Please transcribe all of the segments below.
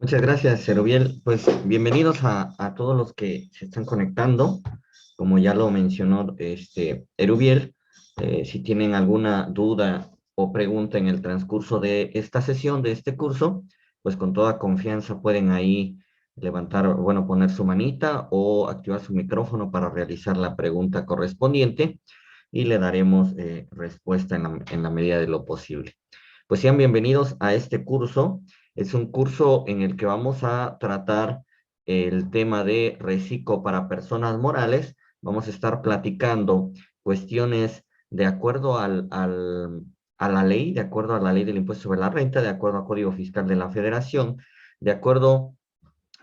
Muchas gracias, Erubiel. Pues bienvenidos a todos los que se están conectando. Como ya lo mencionó Erubiel, si tienen alguna duda o pregunta en el transcurso de esta sesión, de este curso, pues con toda confianza pueden ahí levantar, bueno, poner su manita o activar su micrófono para realizar la pregunta correspondiente y le daremos respuesta en la medida de lo posible. Pues sean bienvenidos a este curso. Es un curso en el que vamos a tratar el tema de reciclo para personas morales. Vamos a estar platicando cuestiones de acuerdo a la ley, de acuerdo a la ley del impuesto sobre la renta, de acuerdo al Código Fiscal de la Federación, de acuerdo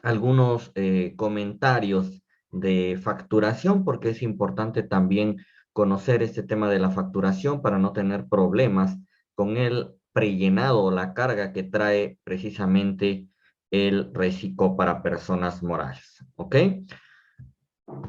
a algunos comentarios de facturación, porque es importante también conocer este tema de la facturación para no tener problemas con el prellenado o la carga que trae precisamente el reciclo para personas morales. ¿Ok?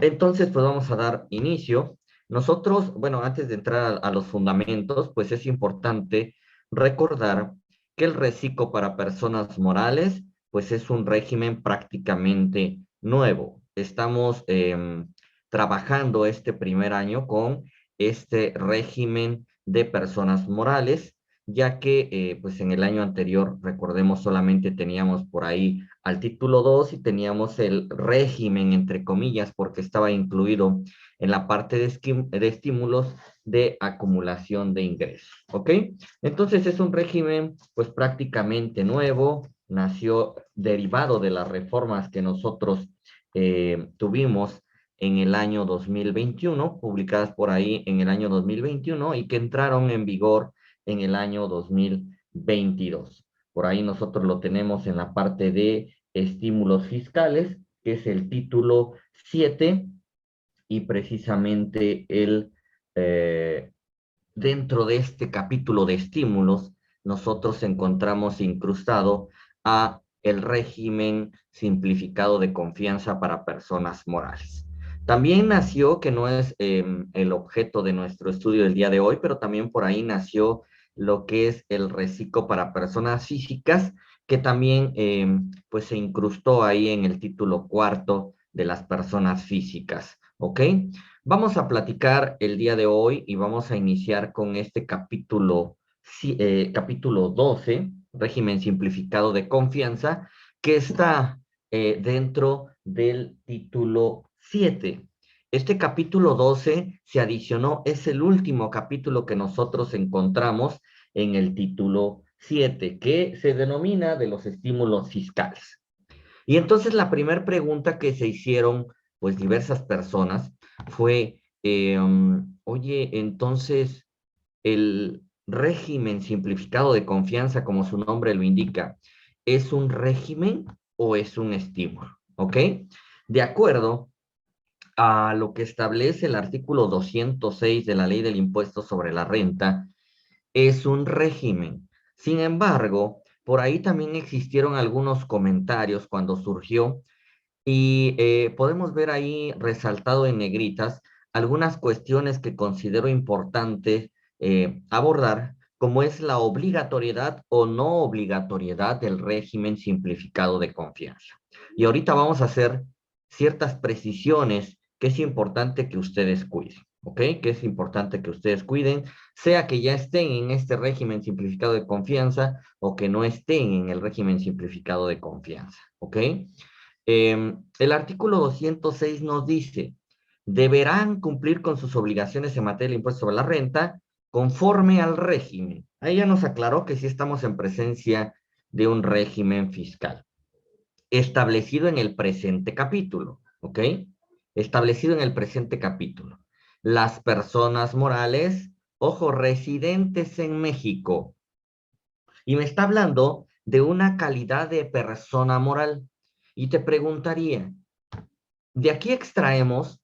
Entonces, pues vamos a dar inicio. Nosotros, bueno, antes de entrar a los fundamentos, pues es importante recordar que el reciclo para personas morales, pues es un régimen prácticamente nuevo. Estamos trabajando este primer año con este régimen de personas morales, ya que pues en el año anterior, recordemos, solamente teníamos por ahí al título 2 y teníamos el régimen, entre comillas, porque estaba incluido en la parte de estímulos de acumulación de ingresos, ¿ok? Entonces es un régimen pues prácticamente nuevo, nació derivado de las reformas que nosotros tuvimos en el año 2021, publicadas por ahí en el año 2021 y que entraron en vigor en el año 2022. Por ahí nosotros lo tenemos en la parte de estímulos fiscales, que es el título 7 y precisamente eh, dentro de este capítulo de estímulos, nosotros encontramos incrustado a el régimen simplificado de confianza para personas morales. También nació, que no es el objeto de nuestro estudio del día de hoy, pero también por ahí nació lo que es el reciclo para personas físicas, que también pues se incrustó ahí en el título cuarto de las personas físicas, ¿ok? Vamos a platicar el día de hoy y vamos a iniciar con este capítulo 12, régimen simplificado de confianza, que está dentro del título 7. Este capítulo 12 se adicionó, es el último capítulo que nosotros encontramos en el título 7, que se denomina de los estímulos fiscales. Y entonces la primera pregunta que se hicieron, pues diversas personas, fue, oye, entonces el régimen simplificado de confianza, como su nombre lo indica, ¿es un régimen o es un estímulo? ¿Ok? De acuerdo a lo que establece el artículo 206 de la Ley del Impuesto sobre la Renta, es un régimen. Sin embargo, por ahí también existieron algunos comentarios cuando surgió y podemos ver ahí resaltado en negritas algunas cuestiones que considero importante abordar, como es la obligatoriedad o no obligatoriedad del régimen simplificado de confianza. Y ahorita vamos a hacer ciertas precisiones que es importante que ustedes cuiden, ¿ok? Que es importante que ustedes cuiden, sea que ya estén en este régimen simplificado de confianza o que no estén en el régimen simplificado de confianza, ¿ok? El artículo 206 nos dice, deberán cumplir con sus obligaciones en materia de impuesto sobre la renta conforme al régimen. Ahí ya nos aclaró que sí estamos en presencia de un régimen fiscal establecido en el presente capítulo, ¿ok? Establecido en el presente capítulo. Las personas morales, ojo, residentes en México, y me está hablando de una calidad de persona moral. Y te preguntaría, de aquí extraemos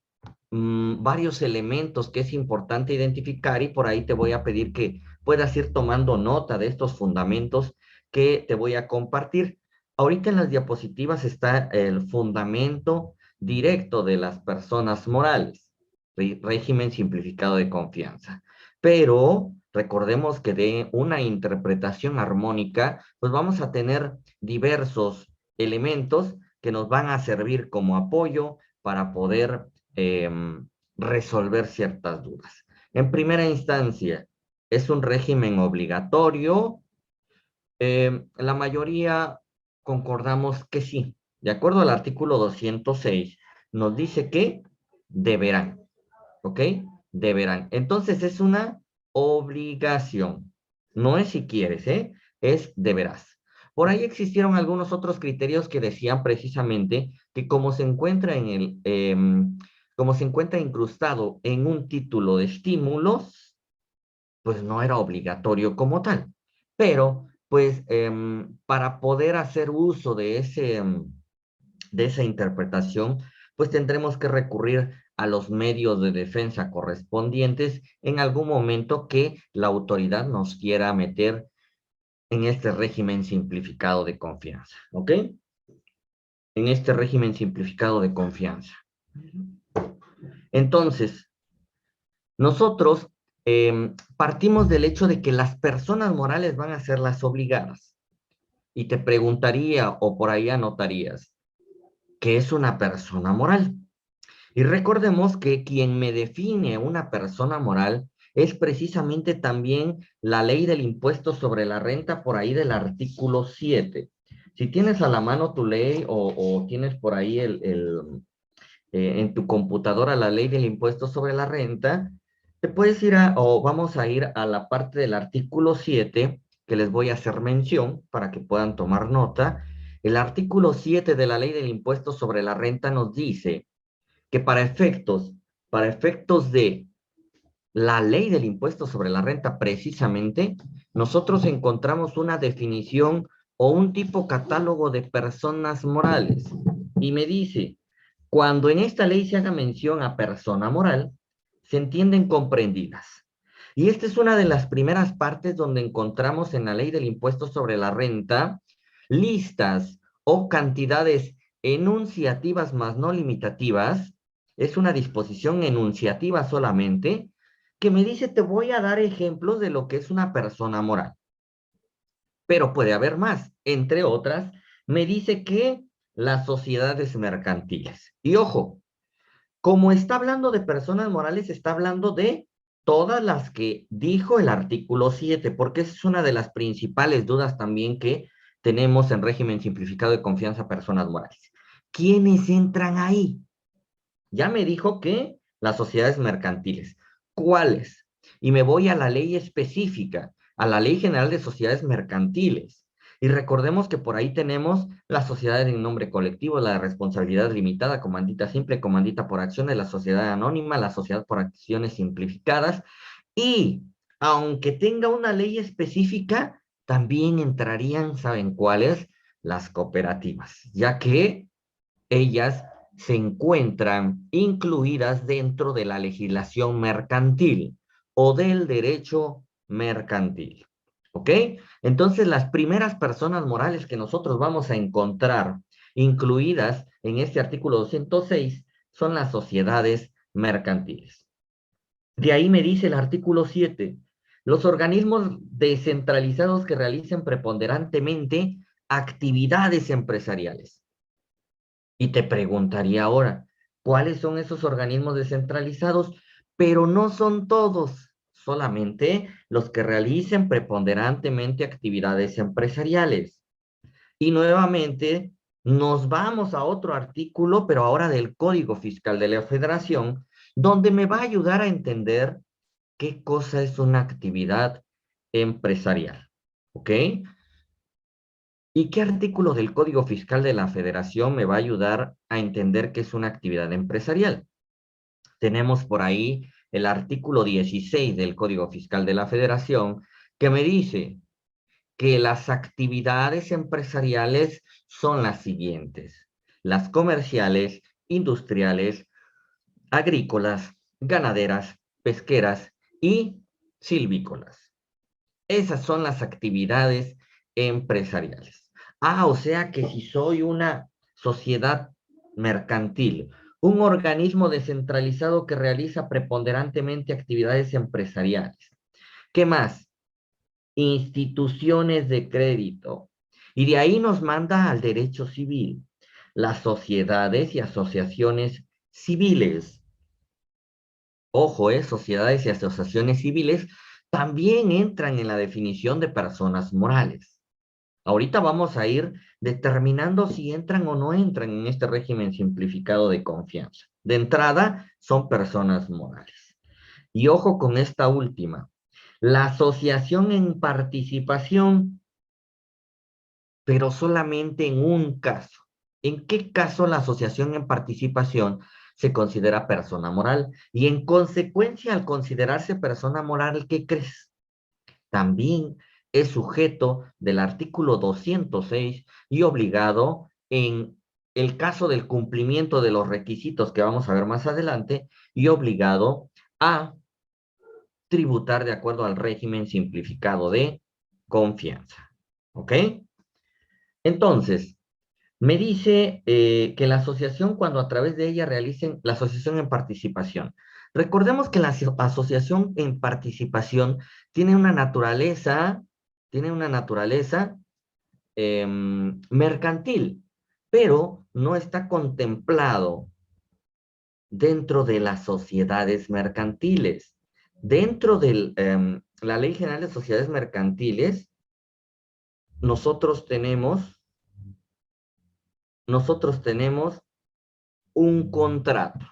varios elementos que es importante identificar y por ahí te voy a pedir que puedas ir tomando nota de estos fundamentos que te voy a compartir. Ahorita en las diapositivas está el fundamento directo de las personas morales, régimen simplificado de confianza. Pero recordemos que de una interpretación armónica, pues vamos a tener diversos elementos que nos van a servir como apoyo para poder resolver ciertas dudas. En primera instancia, ¿es un régimen obligatorio? La mayoría concordamos que sí. De acuerdo al artículo 206, nos dice que deberán, ¿ok? Deberán. Entonces es una obligación. No es si quieres, ¿eh? Es deberás. Por ahí existieron algunos otros criterios que decían precisamente que como se encuentra en como se encuentra incrustado en un título de estímulos, pues no era obligatorio como tal. Pero, pues, para poder hacer uso de de esa interpretación, pues tendremos que recurrir a los medios de defensa correspondientes en algún momento que la autoridad nos quiera meter en este régimen simplificado de confianza, ¿ok? En este régimen simplificado de confianza. Entonces, nosotros partimos del hecho de que las personas morales van a ser las obligadas. Y te preguntaría, o por ahí anotarías, ¿qué es una persona moral? Y recordemos que quien me define una persona moral es precisamente también la ley del impuesto sobre la renta por ahí del artículo 7. Si tienes a la mano tu ley o tienes por ahí en tu computadora la ley del impuesto sobre la renta, te puedes ir o vamos a ir a la parte del artículo 7 que les voy a hacer mención para que puedan tomar nota. El artículo 7 de la ley del impuesto sobre la renta nos dice que para efectos de la ley del impuesto sobre la renta precisamente, nosotros encontramos una definición o un tipo catálogo de personas morales. Y me dice, cuando en esta ley se haga mención a persona moral, se entienden comprendidas. Y esta es una de las primeras partes donde encontramos en la ley del impuesto sobre la renta listas o cantidades enunciativas más no limitativas. Es una disposición enunciativa solamente que me dice, te voy a dar ejemplos de lo que es una persona moral. Pero puede haber más. Entre otras, me dice que las sociedades mercantiles. Y ojo, como está hablando de personas morales, está hablando de todas las que dijo el artículo 7, porque esa es una de las principales dudas también que tenemos en régimen simplificado de confianza personas morales. ¿Quiénes entran ahí? Ya me dijo que las sociedades mercantiles. ¿Cuáles? Y me voy a la ley específica, a la Ley General de Sociedades Mercantiles. Y recordemos que por ahí tenemos las sociedades en nombre colectivo, la de responsabilidad limitada, comandita simple, comandita por acciones, la sociedad anónima, la sociedad por acciones simplificadas. Y aunque tenga una ley específica, también entrarían, ¿saben cuáles? Las cooperativas, ya que ellas se encuentran incluidas dentro de la legislación mercantil o del derecho mercantil. ¿Ok? Entonces, las primeras personas morales que nosotros vamos a encontrar incluidas en este artículo 206 son las sociedades mercantiles. De ahí me dice el artículo 7, los organismos descentralizados que realicen preponderantemente actividades empresariales. Y te preguntaría ahora, ¿cuáles son esos organismos descentralizados? Pero no son todos, solamente los que realicen preponderantemente actividades empresariales. Y nuevamente nos vamos a otro artículo, pero ahora del Código Fiscal de la Federación, donde me va a ayudar a entender qué cosa es una actividad empresarial. ¿Ok? ¿Y qué artículo del Código Fiscal de la Federación me va a ayudar a entender qué es una actividad empresarial? Tenemos por ahí el artículo 16 del Código Fiscal de la Federación que me dice que las actividades empresariales son las siguientes: las comerciales, industriales, agrícolas, ganaderas, pesqueras y silvícolas. Esas son las actividades empresariales. Ah, o sea que si soy una sociedad mercantil, un organismo descentralizado que realiza preponderantemente actividades empresariales. ¿Qué más? Instituciones de crédito, Y de ahí nos manda al derecho civil, las sociedades y asociaciones civiles. Ojo, sociedades y asociaciones civiles también entran en la definición de personas morales. Ahorita vamos a ir determinando si entran o no entran en este régimen simplificado de confianza. De entrada, son personas morales. Y ojo con esta última. La asociación en participación, pero solamente en un caso. ¿En qué caso la asociación en participación se considera persona moral? Y en consecuencia, al considerarse persona moral, ¿qué crees? También es sujeto del artículo 206 y obligado en el caso del cumplimiento de los requisitos que vamos a ver más adelante y obligado a tributar de acuerdo al régimen simplificado de confianza. ¿Ok? Entonces, me dice que la asociación, cuando a través de ella realicen la asociación en participación. Recordemos que la asociación en participación tiene una naturaleza mercantil, pero no está contemplado dentro de las sociedades mercantiles. Dentro de la Ley General de Sociedades Mercantiles, nosotros tenemos, nosotros tenemos un contrato.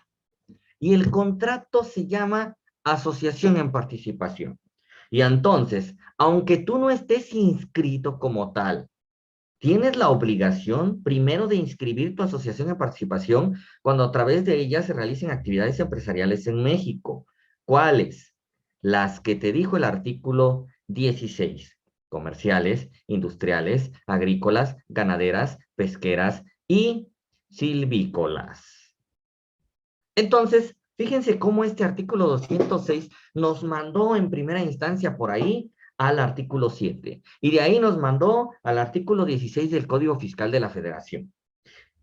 Y el contrato se llama asociación en participación. Y entonces, aunque tú no estés inscrito como tal, tienes la obligación primero de inscribir tu asociación en participación cuando a través de ella se realicen actividades empresariales en México. ¿Cuáles? Las que te dijo el artículo 16: comerciales, industriales, agrícolas, ganaderas, pesqueras y silvícolas. Entonces, fíjense cómo este artículo 206 nos mandó en primera instancia por ahí al artículo 7 y de ahí nos mandó al artículo 16 del Código Fiscal de la Federación.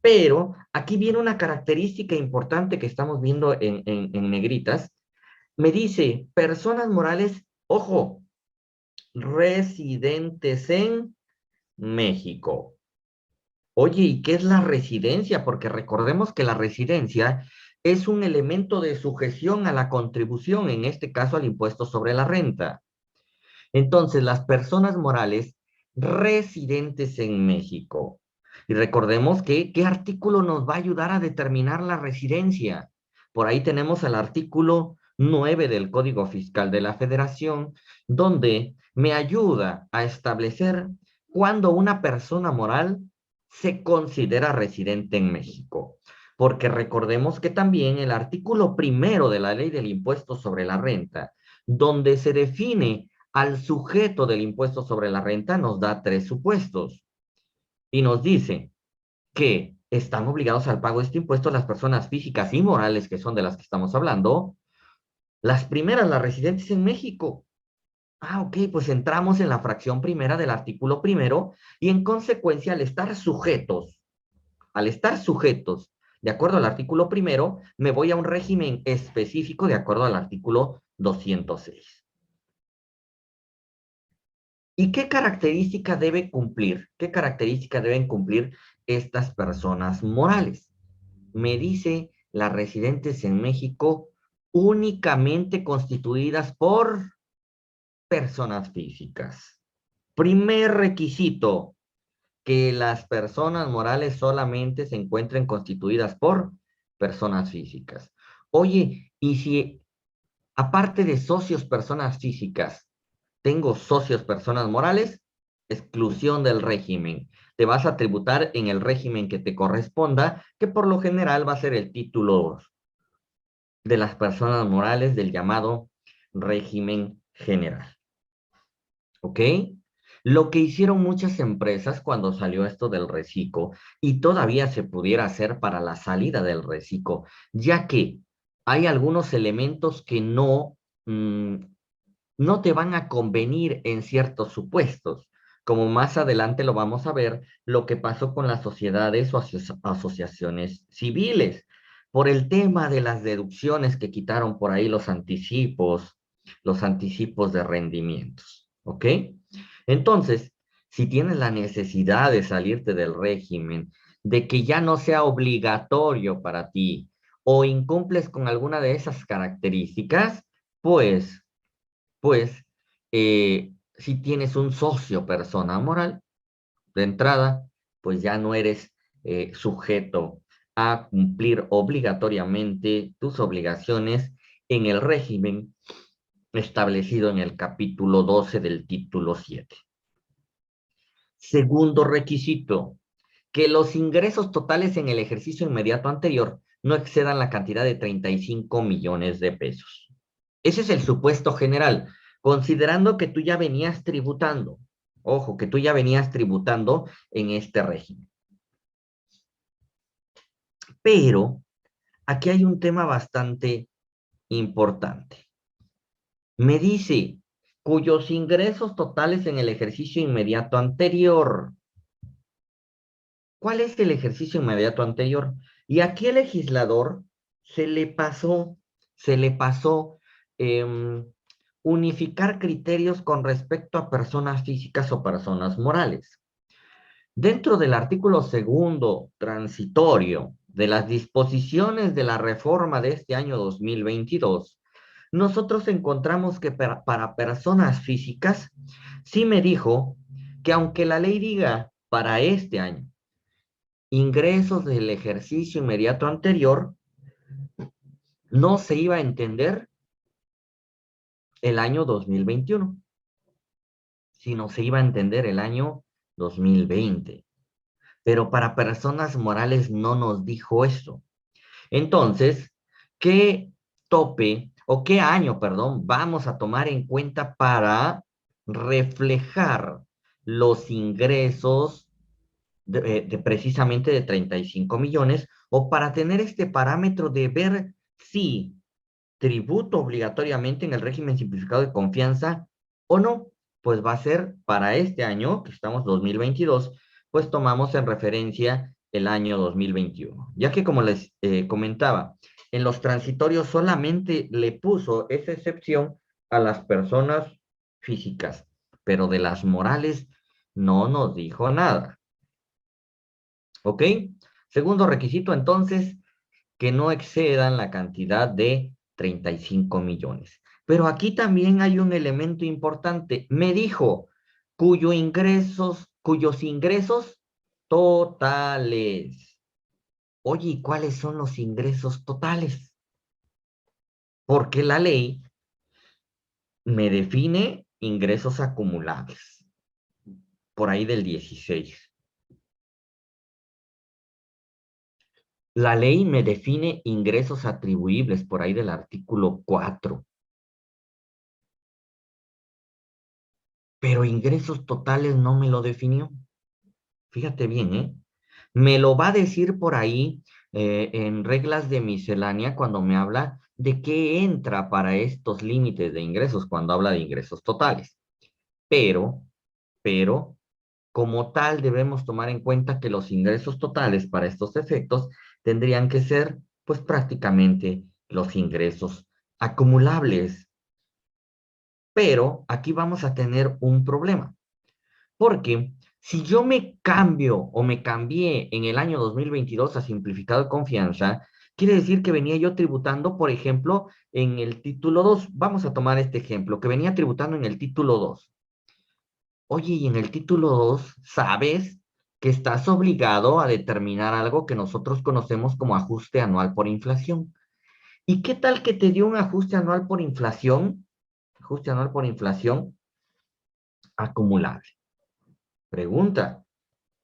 Pero aquí viene una característica importante que estamos viendo en negritas. Me dice, personas morales, ojo, residentes en México. Oye, ¿y qué es la residencia? Porque recordemos que la residencia es un elemento de sujeción a la contribución, en este caso al impuesto sobre la renta. Entonces, las personas morales residentes en México. Y recordemos que, ¿qué artículo nos va a ayudar a determinar la residencia? Por ahí tenemos el artículo 9 del Código Fiscal de la Federación, donde me ayuda a establecer cuándo una persona moral se considera residente en México. Porque recordemos que también el artículo primero de la Ley del Impuesto sobre la Renta, donde se define al sujeto del impuesto sobre la renta, nos da tres supuestos y nos dice que están obligados al pago de este impuesto las personas físicas y morales, que son de las que estamos hablando. Las primeras, las residentes en México. Ah, ok, pues entramos en la fracción primera del artículo primero y en consecuencia al estar sujetos de acuerdo al artículo primero, me voy a un régimen específico de acuerdo al artículo 206. ¿Y qué característica debe cumplir? ¿Qué característica deben cumplir estas personas morales? Me dice las residentes en México únicamente constituidas por personas físicas. Primer requisito, que las personas morales solamente se encuentren constituidas por personas físicas. Oye, y si aparte de socios personas físicas, tengo socios personas morales, exclusión del régimen. Te vas a tributar en el régimen que te corresponda, que por lo general va a ser el título de las personas morales del llamado régimen general. ¿Ok? Lo que hicieron muchas empresas cuando salió esto del reciclo, y todavía se pudiera hacer para la salida del reciclo, ya que hay algunos elementos que no te van a convenir en ciertos supuestos, como más adelante lo vamos a ver, lo que pasó con las sociedades o asociaciones civiles, por el tema de las deducciones que quitaron por ahí los anticipos de rendimientos, ¿ok? Entonces, si tienes la necesidad de salirte del régimen, de que ya no sea obligatorio para ti o incumples con alguna de esas características, pues, si tienes un socio persona moral, de entrada, pues ya no eres sujeto a cumplir obligatoriamente tus obligaciones en el régimen establecido en el capítulo 12 del título 7. Segundo requisito, que los ingresos totales en el ejercicio inmediato anterior no excedan la cantidad de 35 millones de pesos. Ese es el supuesto general, considerando que tú ya venías tributando. Ojo, que tú ya venías tributando en este régimen. Pero aquí hay un tema bastante importante. Me dice, cuyos ingresos totales en el ejercicio inmediato anterior. ¿Cuál es el ejercicio inmediato anterior? Y aquí el legislador se le pasó em, unificar criterios con respecto a personas físicas o personas morales. Dentro del artículo segundo transitorio de las disposiciones de la reforma de este año 2022, nosotros encontramos que para personas físicas, sí me dijo que aunque la ley diga para este año, ingresos del ejercicio inmediato anterior, no se iba a entender el año 2021, sino se iba a entender el año 2020. Pero para personas morales no nos dijo eso. Entonces, ¿qué tope o qué año, perdón, vamos a tomar en cuenta para reflejar los ingresos precisamente de 35 millones o para tener este parámetro de ver si tributo obligatoriamente en el régimen simplificado de confianza o no? Pues va a ser para este año, que estamos 2022, pues tomamos en referencia el año 2021, ya que como les comentaba, en los transitorios solamente le puso esa excepción a las personas físicas, pero de las morales no nos dijo nada. ¿Ok? Segundo requisito, entonces, que no excedan la cantidad de 35 millones. Pero aquí también hay un elemento importante. Me dijo, cuyos ingresos totales. Oye, ¿y cuáles son los ingresos totales? Porque la ley me define ingresos acumulables, por ahí del 16. La ley me define ingresos atribuibles por ahí del artículo 4, pero ingresos totales no me lo definió. Fíjate bien, ¿eh? Me lo va a decir por ahí en reglas de miscelánea cuando me habla de qué entra para estos límites de ingresos, cuando habla de ingresos totales. Pero, pero, como tal, debemos tomar en cuenta que los ingresos totales para estos efectos tendrían que ser, pues prácticamente los ingresos acumulables. Pero aquí vamos a tener un problema, porque si yo me cambio o me cambié en el año 2022 a simplificado de confianza, quiere decir que venía yo tributando, por ejemplo, en el título 2. Vamos a tomar este ejemplo, que venía tributando en el título 2. Oye, y en el título 2, ¿sabes que estás obligado a determinar algo que nosotros conocemos como ajuste anual por inflación? ¿Y qué tal que te dio un ajuste anual por inflación? Ajuste anual por inflación acumulable. Pregunta,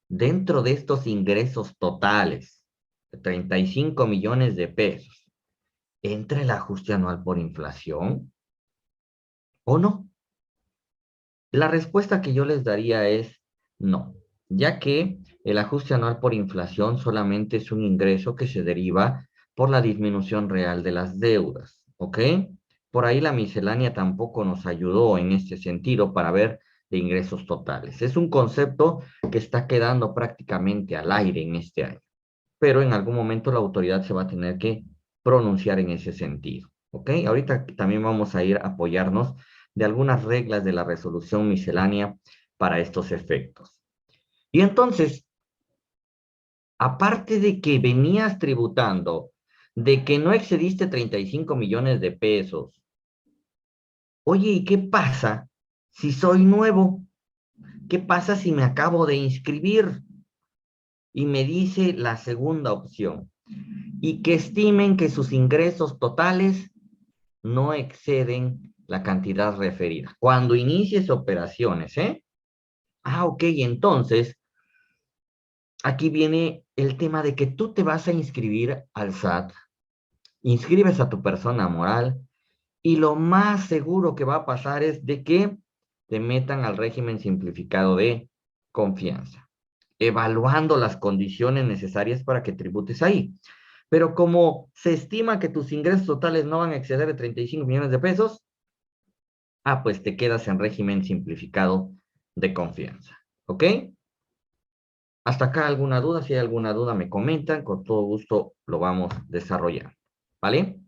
dentro de estos ingresos totales de 35 millones de pesos, ¿entra el ajuste anual por inflación o no? La respuesta que yo les daría es no, ya que el ajuste anual por inflación solamente es un ingreso que se deriva por la disminución real de las deudas, ¿ok? Por ahí la miscelánea tampoco nos ayudó en este sentido para ver de ingresos totales. Es un concepto que está quedando prácticamente al aire en este año, pero en algún momento la autoridad se va a tener que pronunciar en ese sentido, ¿ok? Ahorita también vamos a ir a apoyarnos de algunas reglas de la resolución miscelánea para estos efectos. Y entonces, aparte de que venías tributando, de que no excediste 35 millones de pesos, oye, ¿y qué pasa si soy nuevo? ¿Qué pasa si me acabo de inscribir? Y me dice la segunda opción, y que estimen que sus ingresos totales no exceden la cantidad referida. Cuando inicies operaciones, ¿eh? Ah, ok, entonces, aquí viene el tema de que tú te vas a inscribir al SAT, inscribes a tu persona moral, y lo más seguro que va a pasar es de que te metan al régimen simplificado de confianza, evaluando las condiciones necesarias para que tributes ahí. Pero como se estima que tus ingresos totales no van a exceder de 35 millones de pesos, pues te quedas en régimen simplificado de confianza. ¿Ok? Hasta acá alguna duda, si hay alguna duda me comentan, con todo gusto lo vamos desarrollando. ¿Vale?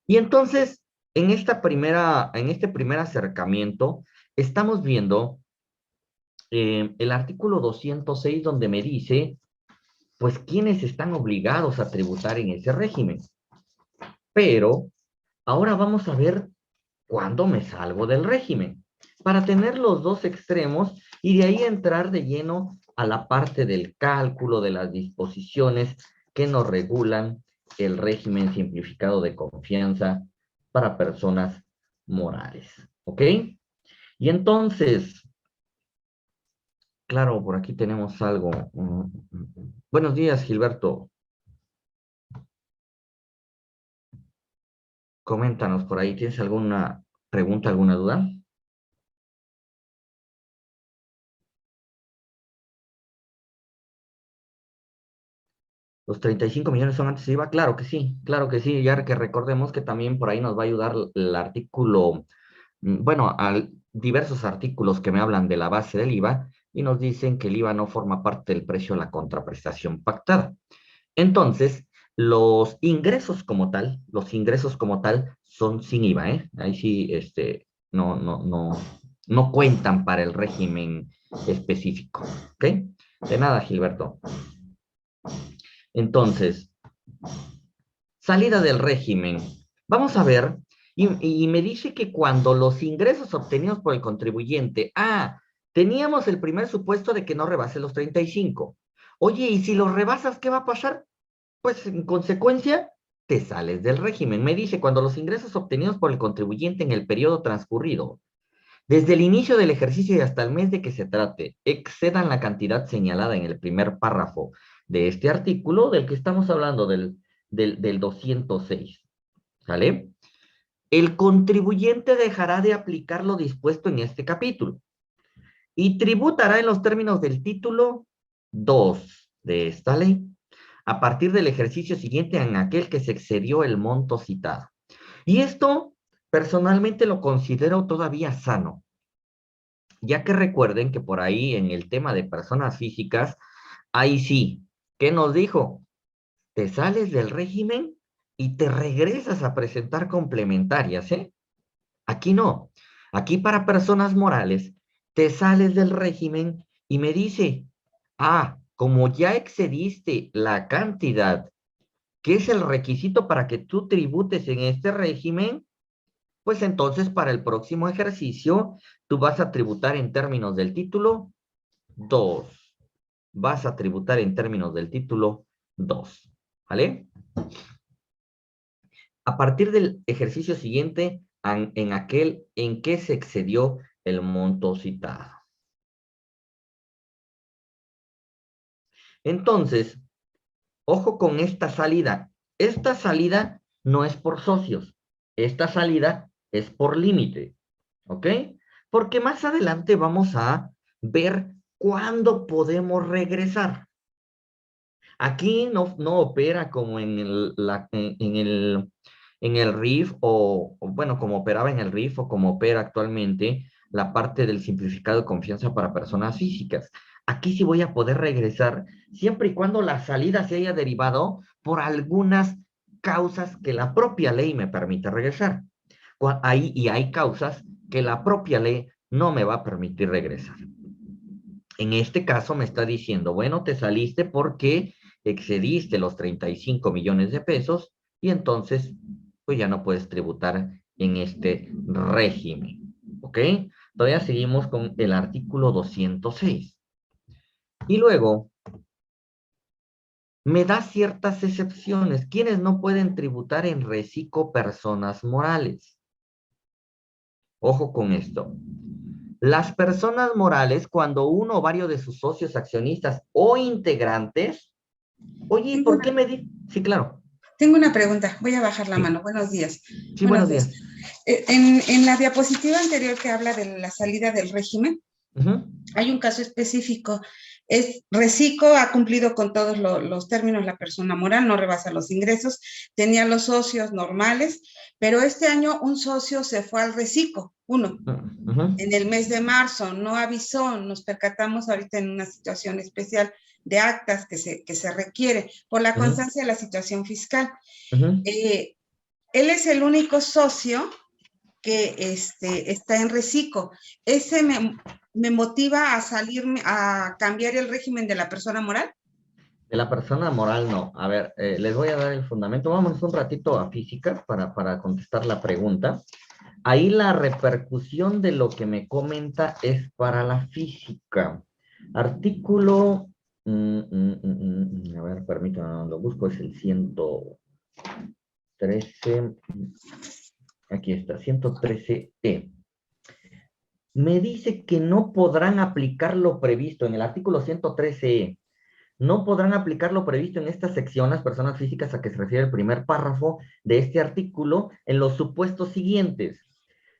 Y entonces, en este primer acercamiento, estamos viendo el artículo 206 donde me dice, pues, quiénes están obligados a tributar en ese régimen. Pero ahora vamos a ver cuándo me salgo del régimen, para tener los dos extremos y de ahí entrar de lleno a la parte del cálculo de las disposiciones que nos regulan el régimen simplificado de confianza para personas morales. ¿Ok? Y entonces, claro, por aquí tenemos algo. Buenos días, Gilberto. Coméntanos por ahí. ¿Tienes alguna pregunta, alguna duda? ¿Los 35 millones son antes de IVA? Claro que sí, ya que recordemos que también por ahí nos va a ayudar el artículo, bueno, diversos artículos que me hablan de la base del IVA y nos dicen que el IVA no forma parte del precio de la contraprestación pactada. Entonces, los ingresos como tal son sin IVA, ¿eh? Ahí sí, no cuentan para el régimen específico, ¿ok? De nada, Gilberto. Entonces, salida del régimen. Vamos a ver, y me dice que cuando los ingresos obtenidos por el contribuyente, teníamos el primer supuesto de que no rebase los 35. Oye, ¿y si los rebasas, qué va a pasar? Pues en consecuencia, te sales del régimen. Me dice, cuando los ingresos obtenidos por el contribuyente en el periodo transcurrido, desde el inicio del ejercicio y hasta el mes de que se trate, excedan la cantidad señalada en el primer párrafo de este artículo, del que estamos hablando, del 206, ¿sale? El contribuyente dejará de aplicar lo dispuesto en este capítulo y tributará en los términos del título 2 de esta ley, a partir del ejercicio siguiente en aquel que se excedió el monto citado. Y esto, personalmente, lo considero todavía sano, ya que recuerden que por ahí en el tema de personas físicas, ahí sí, ¿qué nos dijo? Te sales del régimen y te regresas a presentar complementarias, ¿eh? Aquí no. Aquí para personas morales, te sales del régimen y me dice, como ya excediste la cantidad que es el requisito para que tú tributes en este régimen, pues entonces para el próximo ejercicio tú vas a tributar en términos del título 2. Vas a tributar en términos del título 2. ¿Vale? A partir del ejercicio siguiente, en aquel en que se excedió el monto citado. Entonces, ojo con esta salida. Esta salida no es por socios. Esta salida es por límite. ¿Ok? Porque más adelante vamos a ver cuándo podemos regresar. Aquí no opera como en el RIF bueno, como operaba en el RIF o como opera actualmente la parte del simplificado de confianza para personas físicas. Aquí sí voy a poder regresar siempre y cuando la salida se haya derivado por algunas causas que la propia ley me permite regresar. Y hay causas que la propia ley no me va a permitir regresar. En este caso me está diciendo, bueno, te saliste porque excediste los 35 millones de pesos y entonces pues ya no puedes tributar en este régimen. ¿Ok? Todavía seguimos con el artículo 206. Y luego me da ciertas excepciones. ¿Quiénes no pueden tributar en reciclo? Personas morales. Ojo con esto. Las personas morales, cuando uno o varios de sus socios accionistas o integrantes, oye, Tengo ¿por qué una, me di? Sí, claro. tengo una pregunta, voy a bajar la Sí, mano. Buenos días. sí, Buenos buenos días. días. En la diapositiva anterior que habla de la salida del régimen, Ujú, hay un caso específico. Recico ha cumplido con todos los términos, la persona moral no rebasa los ingresos, tenía los socios normales, pero este año un socio se fue al Recico, uno, ujú, en el mes de marzo, no avisó, nos percatamos ahorita en una situación especial de actas que se requiere por la ujú, constancia de la situación fiscal. ujú. Eh, Él es el único socio que está en reciclo. Ese me motiva a salirme, a cambiar el régimen de la persona moral. De la persona moral, no. A ver, les voy a dar el fundamento. Vamos un ratito a física para contestar la pregunta. Ahí la repercusión de lo que me comenta es para la física. Artículo, a ver, permítame, lo busco, es el 113, aquí está, 113E. Me dice que no podrán aplicar lo previsto en el artículo 113E. No podrán aplicar lo previsto en esta sección las personas físicas a que se refiere el primer párrafo de este artículo en los supuestos siguientes: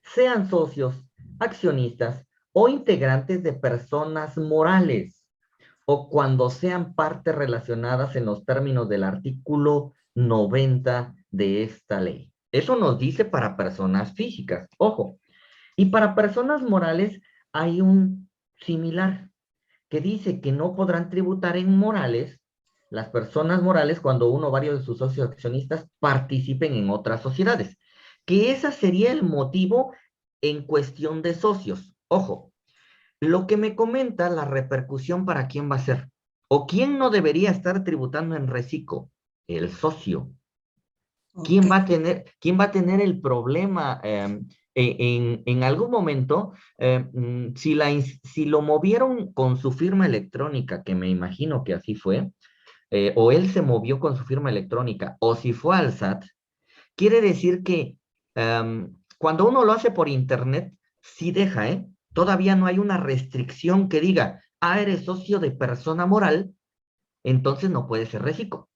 sean socios, accionistas o integrantes de personas morales, o cuando sean partes relacionadas en los términos del artículo 90 de esta ley. Eso nos dice para personas físicas, ojo. Y para personas morales hay un similar que dice que no podrán tributar en morales las personas morales cuando uno o varios de sus socios accionistas participen en otras sociedades. Que ese sería el motivo en cuestión de socios. Ojo, lo que me comenta la repercusión para quién va a ser. ¿O quién no debería estar tributando en reciclo? El socio. Ok. ¿Quién va a tener el problema en algún momento? Si lo movieron con su firma electrónica, que me imagino que así fue, o él se movió con su firma electrónica, o si fue al SAT, quiere decir que cuando uno lo hace por internet, sí deja, ¿eh? Todavía no hay una restricción que diga, eres socio de persona moral, entonces no puede ser reciclo.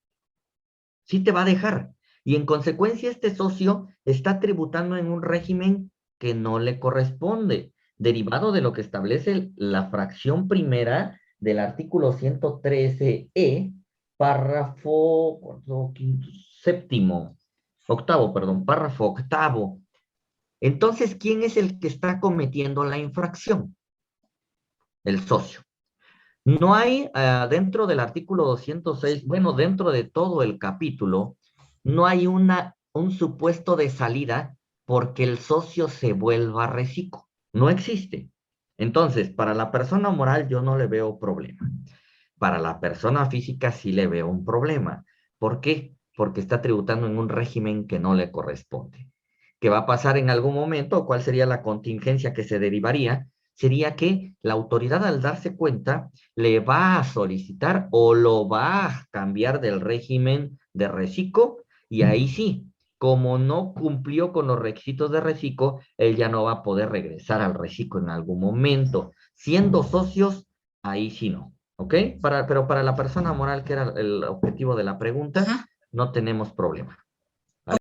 Sí te va a dejar. Y en consecuencia, este socio está tributando en un régimen que no le corresponde, derivado de lo que establece la fracción primera del artículo 113E, párrafo séptimo, octavo, perdón, párrafo octavo. Entonces, ¿quién es el que está cometiendo la infracción? El socio. No hay dentro del artículo 206, bueno, dentro de todo el capítulo, no hay un supuesto de salida porque el socio se vuelva reciclo. No existe. Entonces, para la persona moral yo no le veo problema. Para la persona física sí le veo un problema. ¿Por qué? Porque está tributando en un régimen que no le corresponde. ¿Qué va a pasar en algún momento? ¿Cuál sería la contingencia que se derivaría? Sería que la autoridad, al darse cuenta, le va a solicitar o lo va a cambiar del régimen de reciclo, y ahí sí, como no cumplió con los requisitos de reciclo, él ya no va a poder regresar al reciclo en algún momento. Siendo socios, ahí sí no. ¿Ok? Pero para la persona moral, que era el objetivo de la pregunta, Ajá. no tenemos problema.